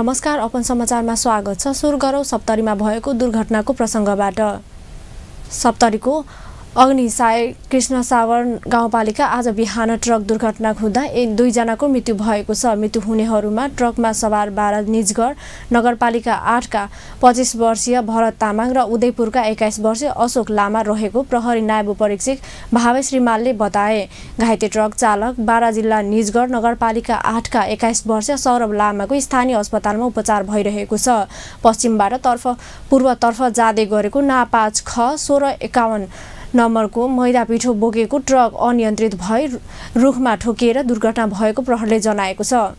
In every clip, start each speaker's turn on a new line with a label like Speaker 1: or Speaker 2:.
Speaker 1: नमस्कार, अपन समाचारमा स्वागत छ। सुरु गरौँ सप्तरीमा भएको दुर्घटनाको प्रसङ्गबाट। सप्तरीको अग्निसाय कृष्ण सावर गाउँपालिका आज बिहान ट्रक दुर्घटना हुँदा 2 जनाको मृत्यु भएको छ। मृत्यु हुनेहरूमा ट्रकमा सवार 12 निजगढ नगरपालिका 8 का 25 वर्षीय भरत तामाङ र उदयपुरका 21 वर्षीय अशोक लामा रहेको प्रहरी नायब परीक्षक भावेश रिमालले बताए। घाइते ट्रक चालक 12 जिल्ला निजगढ नगरपालिका 8 का 21 वर्षीय सौरभ लामाको स्थानीय अस्पतालमा उपचार भइरहेको छ। पश्चिमबाट पूर्वतर्फ जाँदै गरेको ना 5 ख 1651 नम्बरको मैदा पिठो बोकेको ट्रक अनियन्त्रित भई रुखमा ठोकिएर दुर्घटना भएको प्रहरीले जनाएको छ।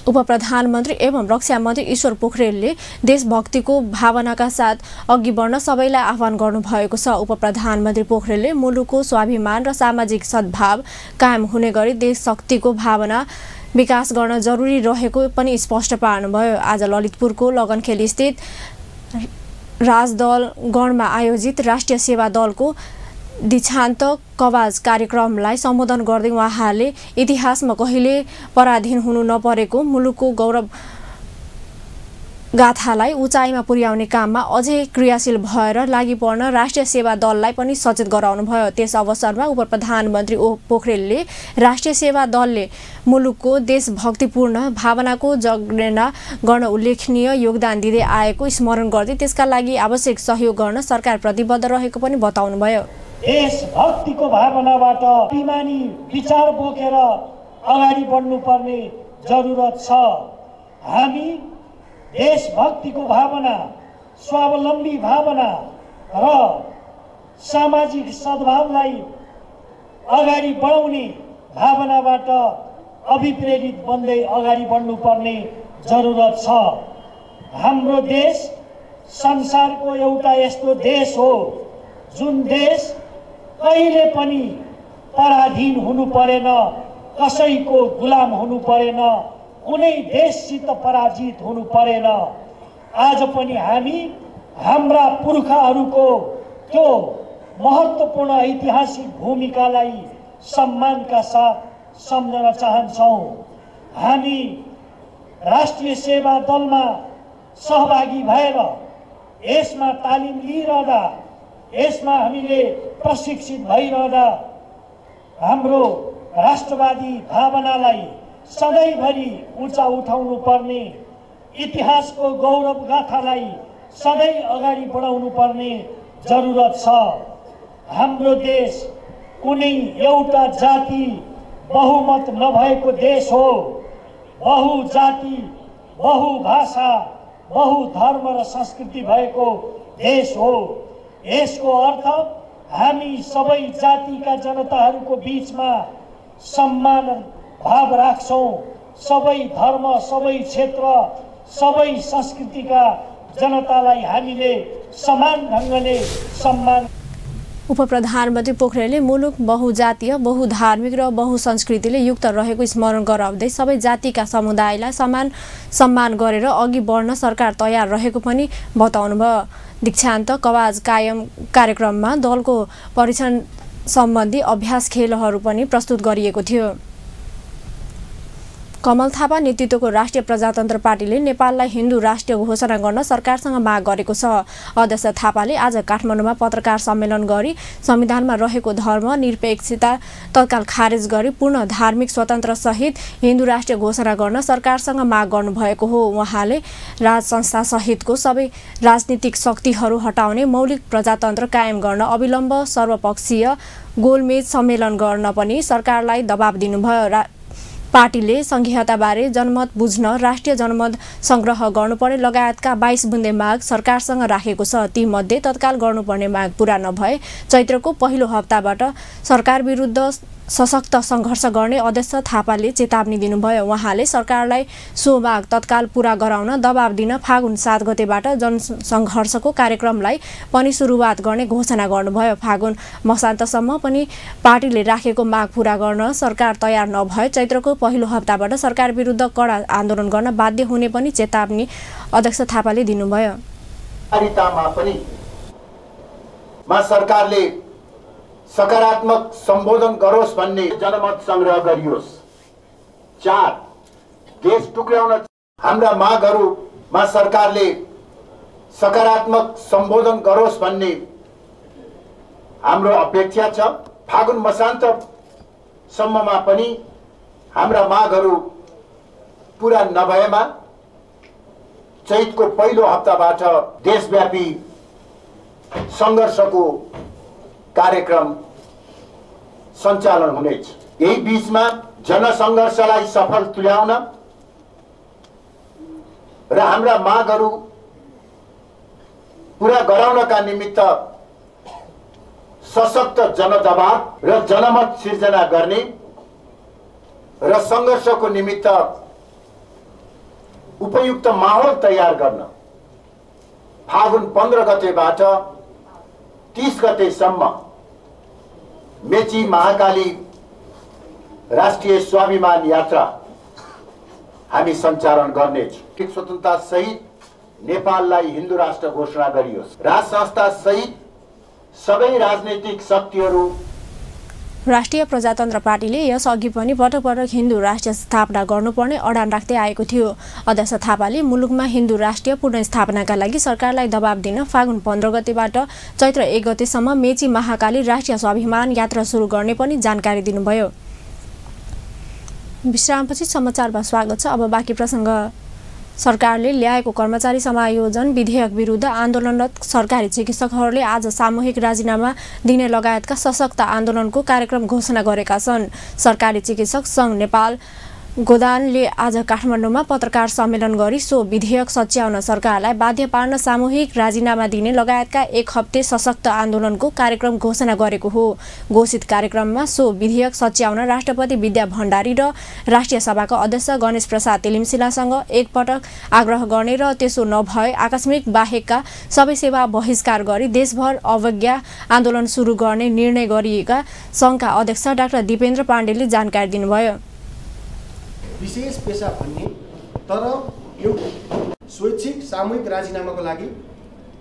Speaker 1: उपप्रधानमन्त्री एवं रक्षा मन्त्री ईश्वर पोखरेलले देशभक्तिको भावनाका साथ अघि बढ्न सबैलाई आह्वान गर्नुभएको छ। उपप्रधानमन्त्री पोखरेलले मुलुकको स्वाभिमान र सामाजिक सद्भाव कायम हुने गरी देशशक्तिको भावना विकास गर्न जरुरी रहेको पनि स्पष्ट पार्नुभयो। आज ललितपुरको लगनखेल स्थित राजदल गणमा आयोजित राष्ट्रिय सेवा दलको दीक्षान्त कवाज कार्यक्रमलाई सम्बोधन गर्दै उहाँले इतिहासमा कहिले पराधीन हुनु नपरेको मुलुकको गौरव गाथालाई उचाइमा पुर्याउने काममा अझै क्रियाशील भएर लागि पर्न राष्ट्रिय सेवा दललाई पनि सचेत गराउनुभयो। त्यस अवसरमा उपप्रधानमन्त्री पोखरेलले राष्ट्रिय सेवा दलले मुलुकको देशभक्तिपूर्ण भावनाको जगेर्ना गर्न उल्लेखनीय योगदान दिँदै आएको स्मरण गर्दै त्यसका लागि आवश्यक सहयोग गर्न सरकार प्रतिबद्ध रहेको पनि बताउनुभयो।
Speaker 2: देशभक्तिको भावनाबाट इमानी विचार बोकेर अगाडि बढ्नुपर्ने जरुरत छ। हामी देशभक्तिको भावना, स्वावलम्बी भावना र सामाजिक सद्भावलाई अगाडि बढाउने भावनाबाट अभिप्रेरित बन्दै अगाडि बढ्नुपर्ने जरुरत छ। हाम्रो देश संसारको एउटा यस्तो देश हो जुन देश कहिले पनि पराधीन हुनु परेन, कसैको गुलाम हुनु परेन, कुनै देशसित पराजित हुनु परेन। आज पनि हामी हाम्रा पुर्खाहरूको त्यो महत्त्वपूर्ण ऐतिहासिक भूमिकालाई सम्मानका साथ सम्झन चाहन्छौँ। हामी राष्ट्रिय सेवा दलमा सहभागी भएर यसमा तालिम लिइरहँदा, यसमा हामीले प्रशिक्षित भइरहँदा हाम्रो राष्ट्रवादी भावनालाई सधैँभरि उचा उठाउनु पर्ने, इतिहासको गौरव गाथालाई सधैँ अगाडि बढाउनु पर्ने जरुरत छ। हाम्रो देश कुनै एउटा जाति बहुमत नभएको देश हो। बहुजाति, बहुभाषा, बहुधर्म र संस्कृति भएको देश हो। यसको अर्थ हामी सबै जातिका जनताहरूको बीचमा सम्मान भाव राख्छौँ। सबै धर्म, सबै क्षेत्र, सबै संस्कृतिका जनतालाई हामीले समान ढङ्गले सम्मान।
Speaker 1: उपप्रधानमन्त्री पोखरेलले मुलुक बहुजातीय, बहुधार्मिक र बहुसंस्कृतिले युक्त रहेको स्मरण गराउँदै सबै जातिका समुदायलाई समान सम्मान गरेर अघि बढ्न सरकार तयार रहेको पनि बताउनुभयो। दीक्षान्त कवाज कार्यक्रममा दलको परीक्षण सम्बन्धी अभ्यास खेलहरू पनि प्रस्तुत गरिएको थियो। कमल थापा नेतृत्वको राष्ट्रिय प्रजातन्त्र पार्टीले नेपाललाई हिन्दू राष्ट्र घोषणा गर्न सरकारसँग माग गरेको छ। अध्यक्ष थापाले आज काठमाडौँमा पत्रकार सम्मेलन गरी संविधानमा रहेको धर्म निरपेक्षता तत्काल खारेज गरी पूर्ण धार्मिक स्वतन्त्र सहित हिन्दू राष्ट्र घोषणा गर्न सरकारसँग माग गर्नुभएको हो। उहाँले राज संस्था सहितको सबै राजनीतिक शक्तिहरू हटाउने, मौलिक प्रजातन्त्र कायम गर्न अविलम्ब सर्वपक्षीय गोलमेज सम्मेलन गर्न पनि सरकारलाई दबाब दिनुभयो। पार्टीले संघीयताबारे जनमत बुझ्न राष्ट्रिय जनमत संग्रह गर्नुपर्ने लगायतका 22 बुँदे माग सरकारसँग राखेको छ। ती मध्ये तत्काल गर्नुपर्ने माग पूरा नभए चैत्रको पहिलो हप्ताबाट सरकार विरुद्ध सशक्त सङ्घर्ष गर्ने अध्यक्ष थापाले चेतावनी दिनुभयो। उहाँले सरकारलाई सो माग तत्काल पूरा गराउन दबाब दिन फागुन 7 गतेबाट जनसङ्घर्षको कार्यक्रमलाई पनि सुरुवात गर्ने घोषणा गर्नुभयो। फागुन मसान्तसम्म पनि पार्टीले राखेको माग पूरा गर्न सरकार तयार नभए चैत्रको पहिलो हप्ताबाट सरकार विरुद्ध कडा आन्दोलन गर्न बाध्य हुने पनि चेतावनी अध्यक्ष थापाले दिनुभयो।
Speaker 3: सरकारले सकारात्मक सम्बोधन गरोस् भन्ने जनमत संग्रह गरियोस्। 4 देश टुक्राउन हाम्रा मागहरुमा सरकारले सकारात्मक सम्बोधन गरोस् भन्ने हाम्रो अपेक्षा छ। फागुन मसान्तसम्ममा पनि हाम्रा मागहरु पूरा नभएमा चैतको पहिलो हप्ताबाट देशव्यापी संघर्षको कार्यक्रम सञ्चालन हुनेछ। यही बीचमा जनसंघर्षलाई सफल तुल्याउन र हाम्रा मागहरु पूरा गराउनका निमित्त सशक्त जनदबाव र जनमत सिर्जना गर्ने र संघर्षको निमित्त उपयुक्त माहौल तयार गर्न फागुन 15 गतेबाट 30 गतेसम्म मेची महाकाली राष्ट्रिय स्वाभिमान यात्रा हामी सञ्चालन गर्नेछौँ। स्वतन्त्रता सहित नेपाललाई हिन्दू राष्ट्र घोषणा गरियोस्। राज संस्था सहित सबै राजनैतिक शक्तिहरू
Speaker 1: राष्ट्रिय प्रजातन्त्र पार्टीले यसअघि पनि पटक पटक हिन्दू राष्ट्र स्थापना गर्नुपर्ने अडान राख्दै आएको थियो। अध्यक्ष थापाले मुलुकमा हिन्दू राष्ट्रिय पुनर्स्थापनाका लागि सरकारलाई दबाब दिन फागुन 15 गतेबाट चैत्र 1 गतेसम्म मेची महाकाली राष्ट्रिय स्वाभिमान यात्रा सुरु गर्ने पनि जानकारी दिनुभयो। विश्रामपछि समाचारमा स्वागत छ। अब बाँकी प्रसंग। सरकारले ल्याएको कर्मचारी समायोजन विधेयक विरुद्ध आन्दोलनरत सरकारी चिकित्सकहरूले आज सामूहिक राजीनामा दिने लगायतका सशक्त आन्दोलनको कार्यक्रम घोषणा गरेका छन्। सरकारी चिकित्सक संघ नेपाल गोदानले आज काठमाडौँमा पत्रकार सम्मेलन गरी सो विधेयक सच्याउन सरकारलाई बाध्य पार्न सामूहिक राजीनामा दिने लगायतका 1 हप्ते सशक्त आन्दोलनको कार्यक्रम घोषणा गरेको हो। घोषित कार्यक्रममा सो विधेयक सच्याउन राष्ट्रपति विद्या भण्डारी र राष्ट्रिय सभाका अध्यक्ष गणेश प्रसाद तेलिमसिलासँग एकपटक आग्रह गर्ने र त्यसो नभए आकस्मिक बाहेकका सबै सेवा बहिष्कार गरी देशभर अवज्ञा आन्दोलन सुरु गर्ने निर्णय गरिएका संघका अध्यक्ष डाक्टर दिपेन्द्र पाण्डेले जानकारी दिनुभयो।
Speaker 4: विशेष पेशा भन्ने तर एउटा स्वैच्छिक सामूहिक राजीनामाको लागि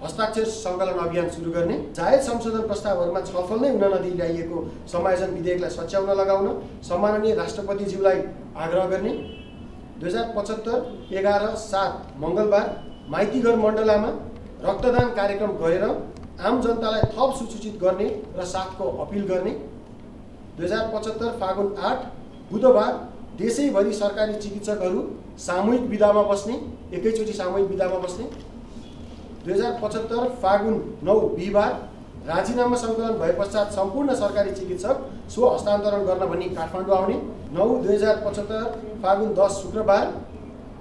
Speaker 4: हस्ताक्षर सङ्कलन अभियान सुरु गर्ने, जायज संशोधन प्रस्तावहरूमा छलफल नै हुन नदिई ल्याइएको समायोजन विधेयकलाई सच्याउन लगाउन सम्माननीय राष्ट्रपतिज्यूलाई आग्रह गर्ने, 2075 11/7 मङ्गलबार माइतीघर मण्डलामा रक्तदान कार्यक्रम गरेर आम जनतालाई थप सूचित गर्ने र साथको अपिल गर्ने, 2075 फागुन 8 बुधबार देशैभरि सरकारी चिकित्सकहरू सामूहिक विदामा बस्ने, एकैचोटि सामूहिक विदामा बस्ने, 2075 फागुन 9 बिहिबार राजीनामा सङ्कलन भए पश्चात सम्पूर्ण सरकारी चिकित्सक सो हस्तान्तरण गर्न भनी काठमाडौँ आउने, 9/2075 फागुन 10 शुक्रबार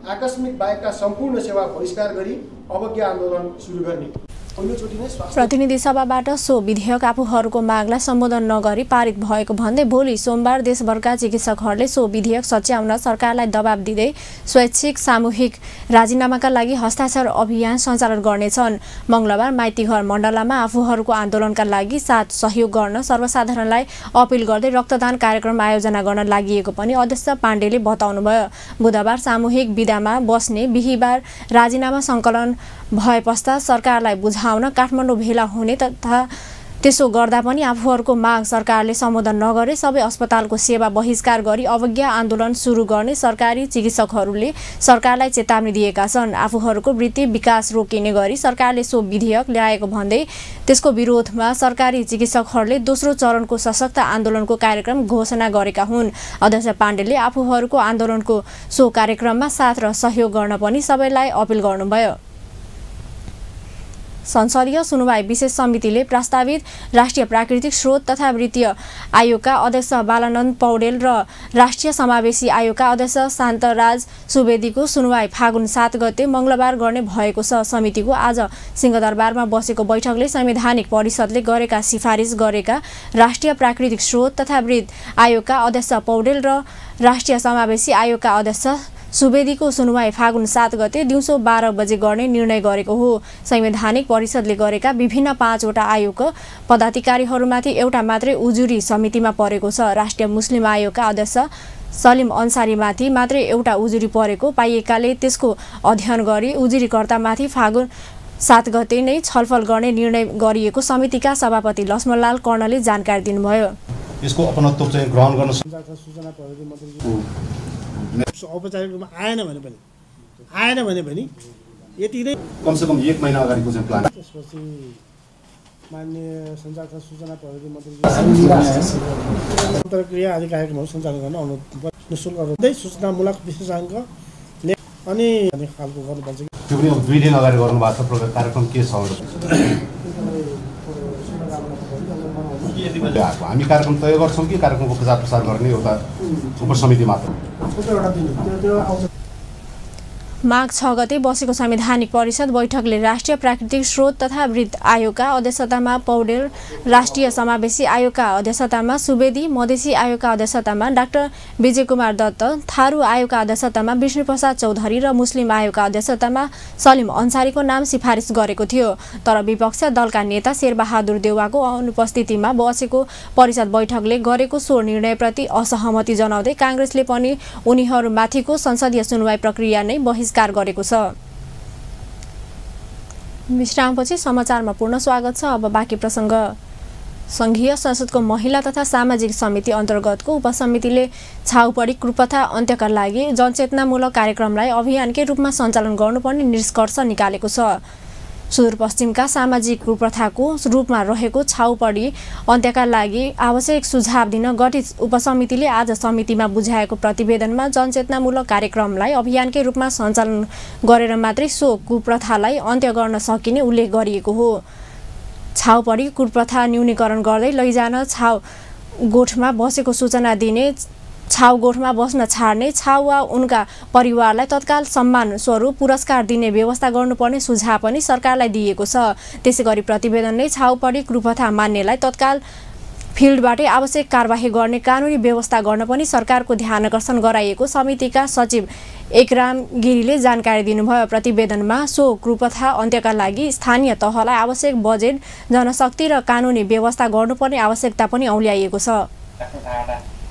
Speaker 4: आकस्मिक बाहेकका सम्पूर्ण सेवा बहिष्कार गरी अवज्ञा आन्दोलन सुरु गर्ने।
Speaker 1: प्रतिनिधि सभाबाट सो विधेयक आफूहरूको मागलाई सम्बोधन नगरी पारित भएको भन्दै भोलि सोमबार देशभरका चिकित्सकहरूले सो विधेयक सच्याउन सरकारलाई दबाब दिँदै स्वैच्छिक सामूहिक राजीनामाका लागि हस्ताक्षर अभियान सञ्चालन गर्नेछन्। मंगलबार माइतीघर मण्डलामा आफूहरूको आन्दोलनका लागि साथ सहयोग गर्न सर्वसाधारणलाई अपिल गर्दै रक्तदान कार्यक्रम आयोजना गर्न लागि पनि अध्यक्ष पाण्डेले बताउनुभयो। बुधबार सामूहिक विदामा बस्ने, बिहिबार राजीनामा सङ्कलन भए पश्चात सरकारलाई बुझाउन काठमाडौँ भेला हुने तथा त्यसो गर्दा पनि आफूहरूको माग सरकारले सम्बोधन नगरे सबै अस्पतालको सेवा बहिष्कार गरी अवज्ञा आन्दोलन सुरु गर्ने सरकारी चिकित्सकहरूले सरकारलाई चेतावनी दिएका छन्। आफूहरूको वृत्ति विकास रोकिने गरी सरकारले सो विधेयक ल्याएको भन्दै त्यसको विरोधमा सरकारी चिकित्सकहरूले दोस्रो चरणको सशक्त आन्दोलनको कार्यक्रम घोषणा गरेका हुन्। अध्यक्ष पाण्डेले आफूहरूको आन्दोलनको सो कार्यक्रममा साथ र सहयोग गर्न पनि सबैलाई अपिल गर्नुभयो। संसदीय सुनवाई विशेष समितिले प्रस्तावित राष्ट्रिय प्राकृतिक स्रोत तथा वित्तीय आयोगका अध्यक्ष बालानन्द पौडेल र राष्ट्रिय समावेशी आयोगका अध्यक्ष शान्तराज सुवेदीको सुनवाई फागुन 7 गते मंगलबार गर्ने भएको छ। समितिको आज सिंहदरबारमा बसेको बैठकले संवैधानिक परिषदले गरेका सिफारिस गरेका राष्ट्रिय प्राकृतिक स्रोत तथा वित्त आयोगका अध्यक्ष पौडेल र राष्ट्रिय समावेशी आयोगका अध्यक्ष सुवेदीको सुनवाई फागुन 7 गते दिउँसो 12 बजे गर्ने निर्णय गरेको हो। संवैधानिक परिषदले गरेका विभिन्न 5 वटा आयोगका पदाधिकारीहरूमाथि एउटा मात्रै उजुरी समितिमा परेको छ। राष्ट्रिय मुस्लिम आयोगका अध्यक्ष सलिम अन्सारीमाथि मात्रै एउटा उजुरी परेको पाइएकाले त्यसको अध्ययन गरी उजुरीकर्तामाथि फागुन 7 गते नै छलफल गर्ने निर्णय गरिएको समितिका सभापति लक्ष्मणलाल कर्णले जानकारी दिनुभयो।
Speaker 5: यसको अपनत्व चाहिँ ग्रहण गर्न औपचारिक रूपमा आएन भने पनि यति नै
Speaker 6: कमसेकम 1 महिना अगाडिको चाहिँ प्लान।
Speaker 5: त्यसपछि माननीय सञ्चार तथा सूचना प्रविधि मन्त्री अन्तर्क्रिया आदि कार्यक्रमहरू सञ्चालन गर्न निःशुल्क रूपमा सूचनामूलक विशेषाङ्क अनि खालको गर्नुपर्छ।
Speaker 6: त्यो पनि 2 दिन अगाडि गर्नुभएको छ कार्यक्रम के छ? हामी कार्यक्रम तय गर्छौँ कि कार्यक्रमको प्रचार प्रसार गर्ने एउटा उपसमिति मात्र?
Speaker 1: माघ 6 गते बसेको संवैधानिक परिषद बैठकले राष्ट्रिय प्राकृतिक स्रोत तथा वित्त आयोगका अध्यक्षतामा पौडेल, राष्ट्रिय समावेशी आयोगका अध्यक्षतामा सुवेदी, मधेसी आयोगका अध्यक्षतामा डाक्टर विजय कुमार दत्त, थारू आयोगका अध्यक्षतामा विष्णुप्रसाद चौधरी र मुस्लिम आयोगका अध्यक्षतामा सलिम अन्सारीको नाम सिफारिस गरेको थियो। तर विपक्ष दलका नेता शेरबहादुर देउवाको अनुपस्थितिमा बसेको परिषद बैठकले गरेको सो निर्णयप्रति असहमति जनाउँदै कांग्रेसले पनि उनीहरूमाथिको संसदीय सुनवाई प्रक्रिया नै बहिष्कार गरेको छ। विश्रामपछि समाचारमा पूर्ण स्वागत छ। अब बाँकी प्रसंग। संघीय संसदको महिला तथा सामाजिक समिति अन्तर्गतको उपसमितिले छाउपडी कुप्रथा अन्त्यका लागि जनचेतनामूलक कार्यक्रमलाई अभियानकै रूपमा सञ्चालन गर्नुपर्ने निष्कर्ष निकालेको छ। सुदूरपश्चिमका सामाजिक कुप्रथाको रूपमा रहेको छाउपडी अन्त्यका लागि आवश्यक सुझाव दिन गठित उपसमितिले आज समितिमा बुझाएको प्रतिवेदनमा जनचेतनामूलक कार्यक्रमलाई अभियानकै रूपमा सञ्चालन गरेर मात्रै सो कुप्रथालाई अन्त्य गर्न सकिने उल्लेख गरिएको हो। छाउपडी कुप्रथा न्यूनीकरण गर्दै लैजान छाउ गोठमा बसेको सूचना दिने, छाउ गोठमा बस्न छाड्ने, छाउ वा उनका परिवारलाई तत्काल सम्मान स्वरूप पुरस्कार दिने व्यवस्था गर्नुपर्ने सुझाव पनि सरकारलाई दिएको छ। त्यसैगरी प्रतिवेदनले छाउपडी कुप्रथा मान्नेलाई तत्काल फिल्डबाटै आवश्यक कारबाही गर्ने कानुनी व्यवस्था गर्न पनि सरकारको ध्यानकर्षण गराइएको समितिका सचिव एकराम गिरीले जानकारी दिनुभयो। प्रतिवेदनमा सो कुप्रथा अन्त्यका लागि स्थानीय तहलाई आवश्यक बजेट, जनशक्ति र कानुनी व्यवस्था गर्नुपर्ने आवश्यकता पनि औल्याइएको छ।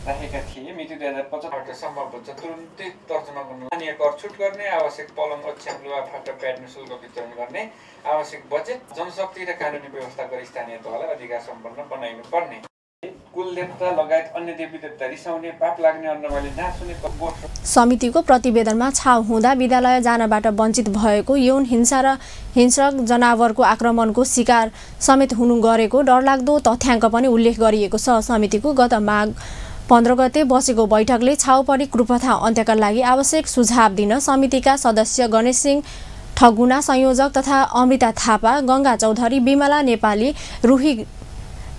Speaker 7: राखेका थिए। मिति 2075 सम्भव हुन्छ तुरुन्तै तर्जुमा गर्नु, स्थानीय कर छुट गर्ने, आवश्यक पलङ, ओछ्यान, लुगाफाटा, प्याड निःशुल्क वितरण गर्ने, आवश्यक बजेट, जनशक्ति र कानुनी व्यवस्था गरी स्थानीय तहलाई अधिकार सम्पन्न बनाइनु पर्ने। कुल देवता लगायत अन्य देवी देवता रिसाउने, पाप लाग्ने, अन्नबाली नासुने।
Speaker 1: समितिको प्रतिवेदनमा छाउ हुँदा विद्यालय जानबाट वञ्चित भएको, यौन हिंसा र हिंस्रक जनावरको आक्रमणको शिकार समेत हुनु गरेको डरलाग्दो तथ्याङ्क पनि उल्लेख गरिएको छ। समितिको गत माघ 15 गते बसेको बैठकले छाउपडी कुप्रथा अन्त्यका लागि आवश्यक सुझाव दिन समितिका सदस्य गणेश सिंह ठगुना, संयोजक तथा अमृता थापा, गंगा चौधरी, बिमला नेपाली, रुही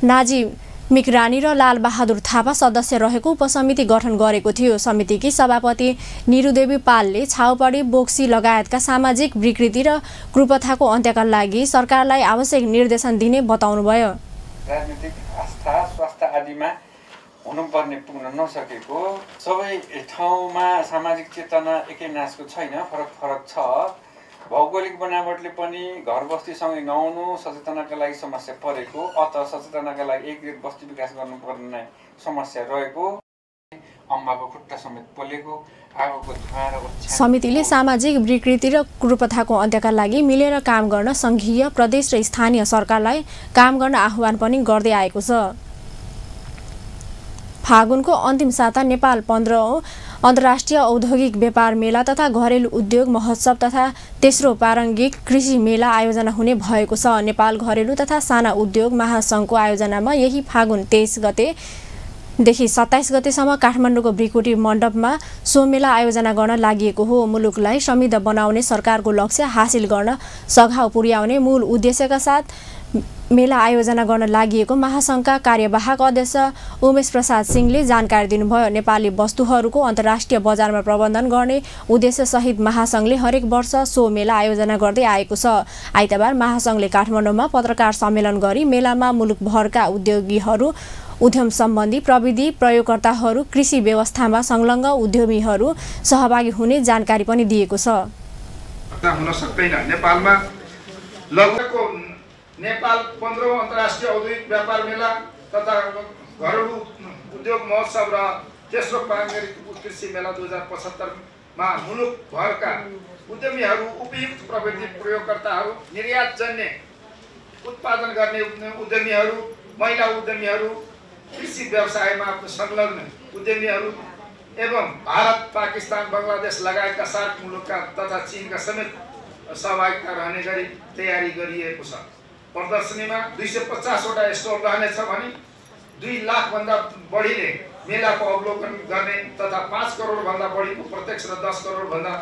Speaker 1: नाजी मिकरानी र लालबहादुर थापा सदस्य रहेको उपसमिति गठन गरेको थियो। समितिकी सभापति निरुदेवी पालले छाउपडी, बोक्सी लगायतका सामाजिक विकृति र कुप्रथाको अन्त्यका लागि सरकारलाई आवश्यक निर्देशन दिने बताउनुभयो।
Speaker 7: राजनीतिक आस्था, स्वास्थ्य आदिमा हुनुपर्ने पुग्न नसकेको, सबै ठाउँमा सामाजिक चेतना एकै नासको छैन, फरक छ। भौगोलिक बनावटले पनि घर बस्तीसँगै नआउनु, सचेतनाका लागि समस्या परेको, अत सचेतनाका लागि एकीकृत बस्ती विकास गर्नुपर्ने समस्या रहेको, अम्बाको खुट्टा समेत पोलेको, आगोको धुवाँ र ओछ्यान।
Speaker 1: समितिले सामाजिक विकृति र कुप्रथाको अन्त्यका लागि मिलेर काम गर्न संघीय, प्रदेश र स्थानीय सरकारलाई काम गर्न आह्वान पनि गर्दै आएको छ। फागुनको अन्तिम साता नेपाल 15औं अन्तर्राष्ट्रिय औद्योगिक व्यापार मेला तथा घरेलु उद्योग महोत्सव तथा तेस्रो प्रारम्भिक कृषि मेला आयोजना हुने भएको छ। नेपाल घरेलु तथा साना उद्योग महासंघको आयोजनामा यही फागुन 23 गतेदेखि 27 गतेसम्म काठमाडौँको ब्रिकुटी मण्डपमा सो मेला आयोजना गर्न लागि हो। मुलुकलाई समृद्ध बनाउने सरकारको लक्ष्य हासिल गर्न सघाउ पुर्याउने मूल उद्देश्यका साथ मेला आयोजना गर्न लागि महासंघका कार्यवाहक अध्यक्ष उमेश प्रसाद सिंहले जानकारी दिनुभयो। नेपाली वस्तुहरूको अन्तर्राष्ट्रिय बजारमा प्रबन्धन गर्ने उद्देश्य सहित महासंघले हरेक वर्ष सो मेला आयोजना गर्दै आएको छ। आइतबार महासंघले काठमाडौँमा पत्रकार सम्मेलन गरी मेलामा मुलुकभरका उद्योगीहरू, उद्यम सम्बन्धी प्रविधि प्रयोगकर्ताहरू, कृषि व्यवस्थामा संलग्न उद्यमीहरू सहभागी हुने जानकारी पनि दिएको छ।
Speaker 8: हुन सक्दैन। नेपालमा लगभग नेपाल 15औं अन्तर्राष्ट्रिय औद्योगिक व्यापार मेला तथा घरेलु उद्योग महोत्सव र तेस्रो प्रारम्भिक कृषि मेला 2075 मा मुलुकभरका उद्यमीहरू, उपयुक्त प्रविधि प्रयोगकर्ताहरू, निर्यातजन्य उत्पादन गर्ने उद्यमीहरू, महिला उद्यमीहरू, कृषि व्यवसायमा संलग्न उद्यमीहरू एवं भारत, पाकिस्तान, बङ्गलादेश लगायतका सार्क मुलुकका तथा चीनका समेत सहभागिता रहने गरी तयारी गरिएको छ। प्रदर्शनीमा 250 वटा स्टल रहनेछ भने 2 लाख भन्दा बढीले मेलाको अवलोकन गर्ने तथा 5 करोड भन्दा बढीको प्रत्यक्ष र 10 करोड भन्दा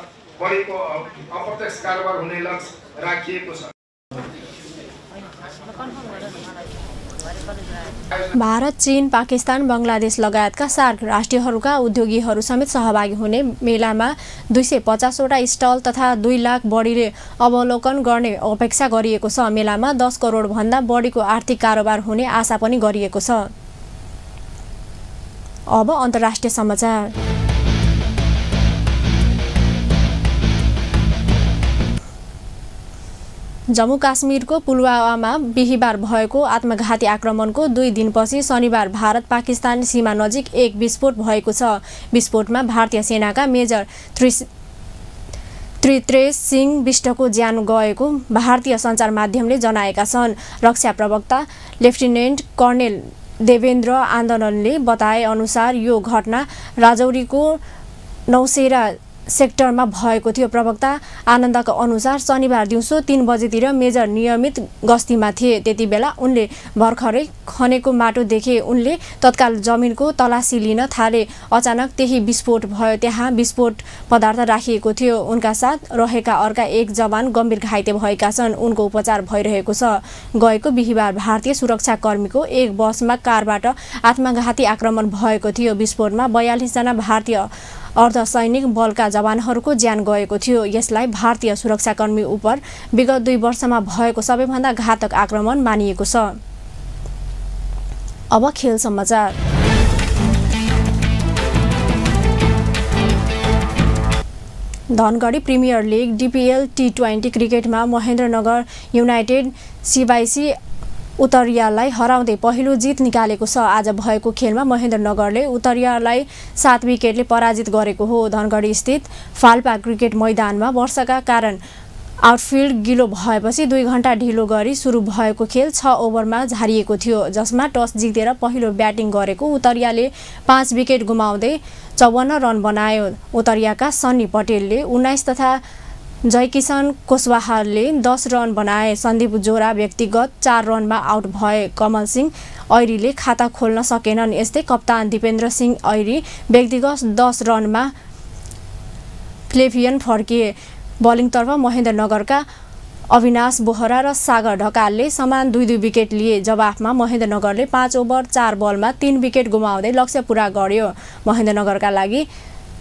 Speaker 8: बढीको अप्रत्यक्ष कारोबार हुने लक्ष्य राखिएको छ।
Speaker 1: भारत, चीन, पाकिस्तान, बङ्गलादेश लगायतका सार्क राष्ट्रहरूका उद्योगीहरू समेत सहभागी हुने मेलामा 250 वटा स्टल तथा 2 लाख बढीले अवलोकन गर्ने अपेक्षा गरिएको छ। मेलामा 10 करोड भन्दा बढीको आर्थिक कारोबार हुने आशा पनि गरिएको छ। अब अन्तर्राष्ट्रिय समाचार। जम्मू काश्मीरको पुलवामामा बिहिबार भएको आत्मघाती आक्रमणको 2 दिनपछि शनिबार भारत पाकिस्तान सीमा नजिक एक विस्फोट भएको छ। विस्फोटमा भारतीय सेनाका मेजर त्रित्रेश सिंह बिष्टको ज्यान गएको भारतीय सञ्चार माध्यमले जनाएका छन्। रक्षा प्रवक्ता लेफ्टिनेन्ट कर्णेल देवेन्द्र आन्दोलनले बताए अनुसार यो घटना राजौरीको नौसेरा सेक्टरमा भएको थियो। प्रवक्ता आनन्दका अनुसार शनिबार दिउँसो 3 बजेतिर मेजर नियमित गस्तीमा थिए। त्यतिबेला उनले भर्खरै खनेको माटो देखे। उनले तत्काल जमिनको तलासी लिन थाले। अचानक त्यही विस्फोट भयो। त्यहाँ विस्फोट पदार्थ राखिएको थियो। उनका साथ रहेका अर्का एक जवान गम्भीर घाइते भएका छन्। उनको उपचार भइरहेको छ। गएको बिहिबार भारतीय सुरक्षाकर्मीको एक बसमा कारबाट आत्मघाती आक्रमण भएको थियो। विस्फोटमा 42 जना भारतीय अर्धसैनिक बलका जवानहरूको ज्यान गएको थियो। यसलाई भारतीय सुरक्षाकर्मी उप विगत 2 वर्षमा भएको सबैभन्दा घातक आक्रमण मानिएको छ। अब खेल समाचार। Dhangadhi premier league DPL T20 क्रिकेटमा महेन्द्रनगर युनाइटेड CYC उत्तरियालाई हराउँदै पहिलो जित निकालेको छ। आज भएको खेलमा महेन्द्रनगरले उत्तरियालाई 7 विकेटले पराजित गरेको हो। धनगढी स्थित फाल्पा क्रिकेट मैदानमा वर्षाका कारण आउटफिल्ड गिलो भएपछि 2 घण्टा ढिलो गरी सुरु भएको खेल 6 ओभरमा झारिएको थियो, जसमा टस जितेर पहिलो ब्याटिङ गरेको उत्तरियाले 5 विकेट गुमाउँदै 54 रन बनायो। उत्तरियाका सन्नी पटेलले 19 तथा जयकिशन कुशवाहाले 10 रन बनाए। सन्दीप जोरा व्यक्तिगत 4 रनमा आउट भए। कमल सिंह ऐरीले खाता खोल्न सकेनन्। यस्तै कप्तान दिपेन्द्र सिंह ऐरी व्यक्तिगत 10 रनमा प्लेभियन फर्किए। बलिङतर्फ महेन्द्रनगरका अविनाश बोहरा र सागर ढकालले समान 2-2 विकेट लिए। जवाफमा महेन्द्रनगरले 5 ओभर 4 बलमा 3 विकेट गुमाउँदै लक्ष्य पूरा गर्यो। महेन्द्रनगरका लागि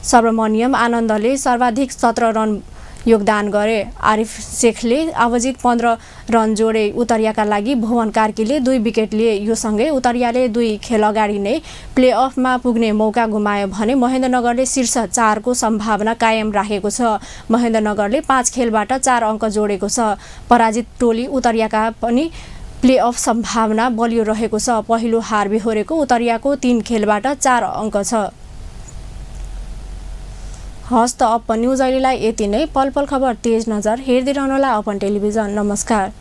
Speaker 1: सुब्रमण्यम आनन्दले सर्वाधिक 17 रन योगदान गरे। आरिफ शेखले आवजित 15 रन जोडे। उत्तरियाका लागि भुवन कार्कीले 2 विकेट लिए। यो सँगै उत्तरियाले 2 खेल अगाडि नै प्लेअफमा पुग्ने मौका गुमायो भने महेन्द्रनगरले शीर्ष 4 को सम्भावना कायम राखेको छ। महेन्द्रनगरले 5 खेलबाट 4 अङ्क जोडेको छ। पराजित टोली उत्तरियाका पनि प्लेअफ सम्भावना बलियो रहेको छ। पहिलो हार बेहोरेको उत्तरियाको 3 खेलबाट 4 अङ्क छ। हस्त अपन न्युज अहिलेलाई यति नै। पल पल खबर तेज नजर हेर्दै रहनुहोला अपन टेलिभिजन। नमस्कार।